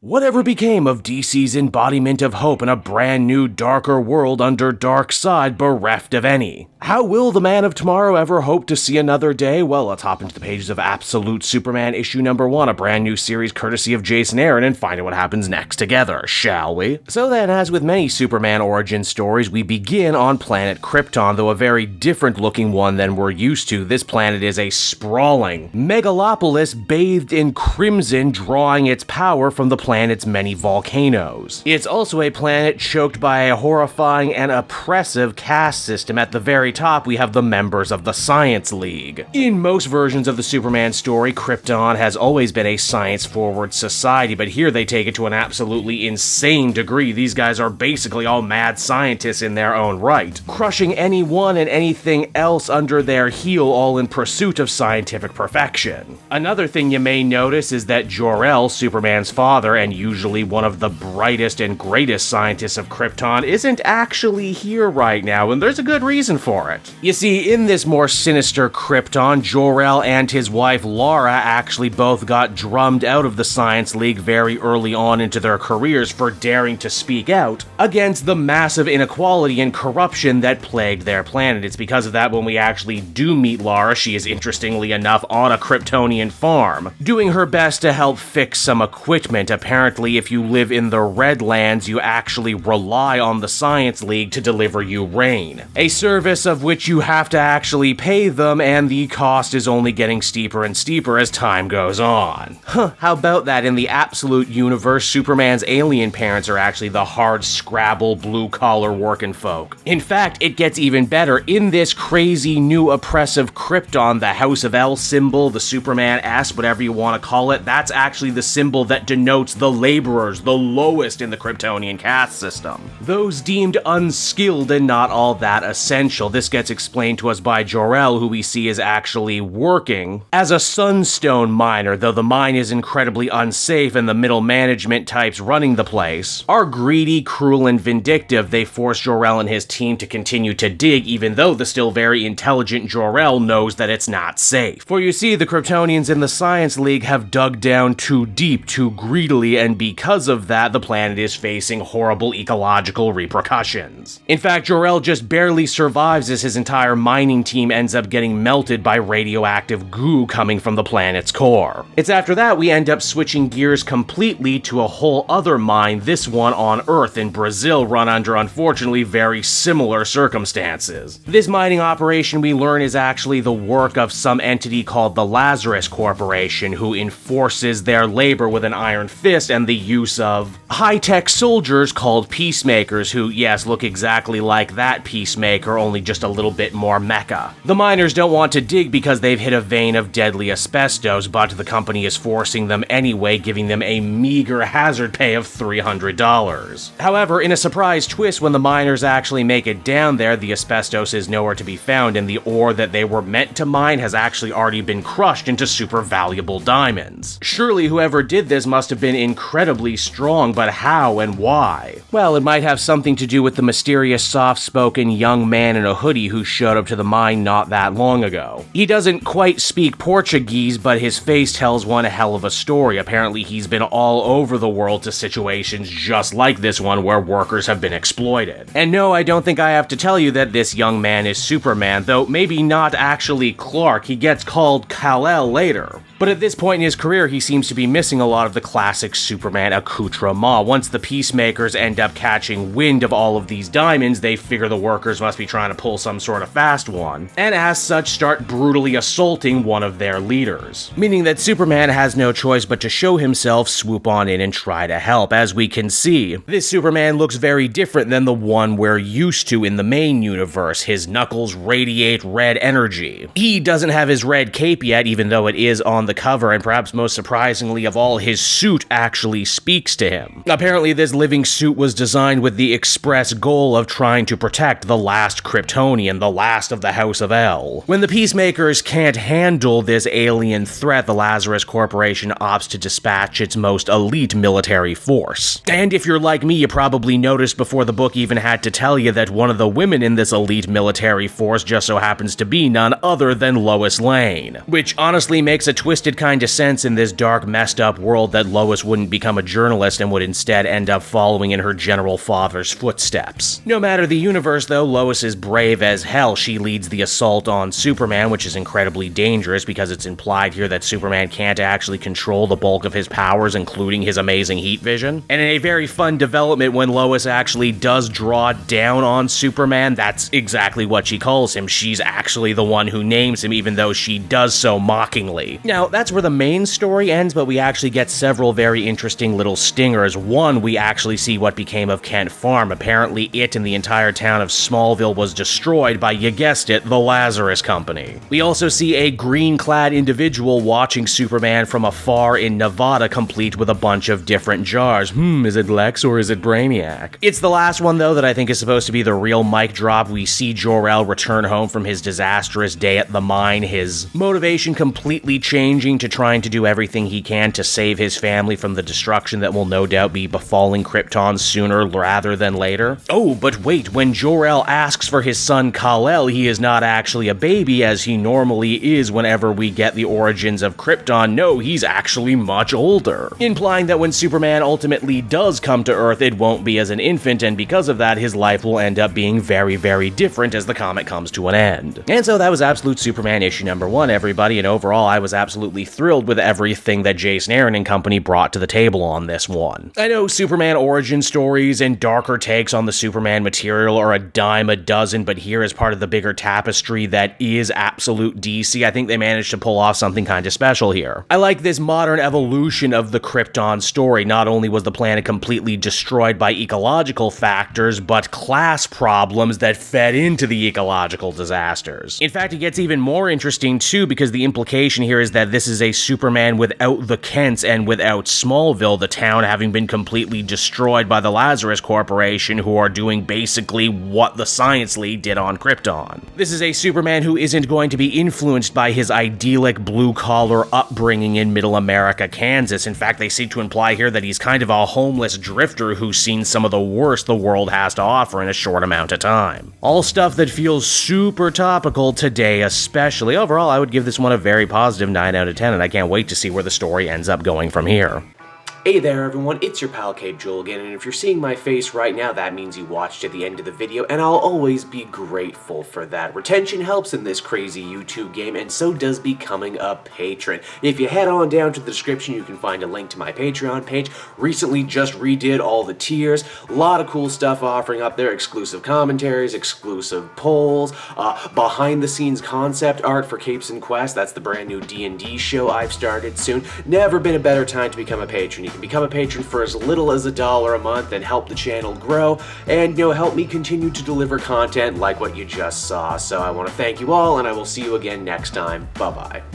Whatever became of DC's embodiment of hope in a brand new, darker world under Darkseid, bereft of any? How will the Man of Tomorrow ever hope to see another day? Well, let's hop into the pages of Absolute Superman issue number 1, a brand new series courtesy of Jason Aaron, and find out what happens next together, shall we? So then, as with many Superman origin stories, we begin on planet Krypton, though a very different looking one than we're used to. This planet is a sprawling megalopolis bathed in crimson, drawing its power from the planet's many volcanoes. It's also a planet choked by a horrifying and oppressive caste system. At the very top, we have the members of the Science League. In most versions of the Superman story, Krypton has always been a science-forward society, but here they take it to an absolutely insane degree. These guys are basically all mad scientists in their own right, crushing anyone and anything else under their heel, all in pursuit of scientific perfection. Another thing you may notice is that Jor-El, Superman's father, and usually one of the brightest and greatest scientists of Krypton, isn't actually here right now, and there's a good reason for it. You see, in this more sinister Krypton, Jor-El and his wife Lara actually both got drummed out of the Science League very early on into their careers for daring to speak out against the massive inequality and corruption that plagued their planet. It's because of that when we actually do meet Lara, she is interestingly enough on a Kryptonian farm, doing her best to help fix some equipment. Apparently, if you live in the Redlands, you actually rely on the Science League to deliver you rain, a service of which you have to actually pay them, and the cost is only getting steeper and steeper as time goes on. How about that? In the Absolute universe, Superman's alien parents are actually the hard scrabble, blue-collar working folk. In fact, it gets even better. In this crazy new oppressive Krypton, the House of L symbol, the Superman S, whatever you want to call it, that's actually the symbol that denotes the laborers, the lowest in the Kryptonian caste system. Those deemed unskilled and not all that essential. This gets explained to us by Jor-El, who we see is actually working as a sunstone miner, though the mine is incredibly unsafe and the middle management types running the place are greedy, cruel, and vindictive. They force Jor-El and his team to continue to dig, even though the still very intelligent Jor-El knows that it's not safe. For you see, the Kryptonians in the Science League have dug down too deep, too greedily, and because of that, the planet is facing horrible ecological repercussions. In fact, Jor-El just barely survives as his entire mining team ends up getting melted by radioactive goo coming from the planet's core. It's after that we end up switching gears completely to a whole other mine, this one on Earth in Brazil, run under unfortunately very similar circumstances. This mining operation, we learn, is actually the work of some entity called the Lazarus Corporation, who enforces their labor with an iron fist and the use of high-tech soldiers called peacemakers, who, yes, look exactly like that peacemaker, only just a little bit more mecha. The miners don't want to dig because they've hit a vein of deadly asbestos, but the company is forcing them anyway, giving them a meager hazard pay of $300. However, in a surprise twist, when the miners actually make it down there, the asbestos is nowhere to be found, and the ore that they were meant to mine has actually already been crushed into super valuable diamonds. Surely whoever did this must have been incredibly strong, but how and why? Well, it might have something to do with the mysterious soft-spoken young man in a hoodie who showed up to the mine not that long ago. He doesn't quite speak Portuguese, but his face tells one hell of a story. Apparently he's been all over the world to situations just like this one where workers have been exploited. And no, I don't think I have to tell you that this young man is Superman, though maybe not actually Clark. He gets called Kal-El later. But at this point in his career, he seems to be missing a lot of the classic Superman accoutrement. Once the peacemakers end up catching wind of all of these diamonds, they figure the workers must be trying to pull some sort of fast one, and as such start brutally assaulting one of their leaders. Meaning that Superman has no choice but to show himself, swoop on in, and try to help. As we can see, this Superman looks very different than the one we're used to in the main universe. His knuckles radiate red energy. He doesn't have his red cape yet, even though it is on the cover, and perhaps most surprisingly of all, his suit actually speaks to him. Apparently, this living suit was designed with the express goal of trying to protect the last Kryptonian, the last of the House of L. When the Peacemakers can't handle this alien threat, the Lazarus Corporation opts to dispatch its most elite military force. And if you're like me, you probably noticed before the book even had to tell you that one of the women in this elite military force just so happens to be none other than Lois Lane, which honestly makes a twist twisted kind of sense in this dark, messed up world that Lois wouldn't become a journalist and would instead end up following in her general father's footsteps. No matter the universe though, Lois is brave as hell. She leads the assault on Superman, which is incredibly dangerous because it's implied here that Superman can't actually control the bulk of his powers, including his amazing heat vision. And in a very fun development, when Lois actually does draw down on Superman, that's exactly what she calls him. She's actually the one who names him, even though she does so mockingly. Now, that's where the main story ends, but we actually get several very interesting little stingers. One, we actually see what became of Kent Farm. Apparently, it and the entire town of Smallville was destroyed by, you guessed it, the Lazarus Company. We also see a green-clad individual watching Superman from afar in Nevada, complete with a bunch of different jars. Is it Lex or is it Brainiac? It's the last one, though, that I think is supposed to be the real mic drop. We see Jor-El return home from his disastrous day at the mine, his motivation completely changing to trying to do everything he can to save his family from the destruction that will no doubt be befalling Krypton sooner rather than later. Oh, but wait, when Jor-El asks for his son Kal-El, he is not actually a baby as he normally is whenever we get the origins of Krypton. No, he's actually much older, implying that when Superman ultimately does come to Earth, it won't be as an infant, and because of that, his life will end up being very, very different as the comic comes to an end. And so that was Absolute Superman issue number 1, everybody, and overall I was absolutely thrilled with everything that Jason Aaron and company brought to the table on this one. I know Superman origin stories and darker takes on the Superman material are a dime a dozen, but here as part of the bigger tapestry that is Absolute DC, I think they managed to pull off something kind of special here. I like this modern evolution of the Krypton story. Not only was the planet completely destroyed by ecological factors, but class problems that fed into the ecological disasters. In fact, it gets even more interesting too, because the implication here is that this is a Superman without the Kents and without Smallville, the town having been completely destroyed by the Lazarus Corporation, who are doing basically what the Science League did on Krypton. This is a Superman who isn't going to be influenced by his idyllic blue-collar upbringing in Middle America, Kansas. In fact, they seem to imply here that he's kind of a homeless drifter who's seen some of the worst the world has to offer in a short amount of time. All stuff that feels super topical today especially. Overall, I would give this one a very positive 9 out of 10, and I can't wait to see where the story ends up going from here. Hey there everyone, it's your pal Cape Joel again, and if you're seeing my face right now, that means you watched to the end of the video, and I'll always be grateful for that. Retention helps in this crazy YouTube game, and so does becoming a patron. If you head on down to the description, you can find a link to my Patreon page. Recently just redid all the tiers, a lot of cool stuff offering up there, exclusive commentaries, exclusive polls, behind the scenes concept art for Capes and Quest. That's the brand new D&D show I've started soon. Never been a better time to become a patron. You can become a patron for as little as $1 a month and help the channel grow and, help me continue to deliver content like what you just saw. So I want to thank you all, and I will see you again next time. Bye-bye.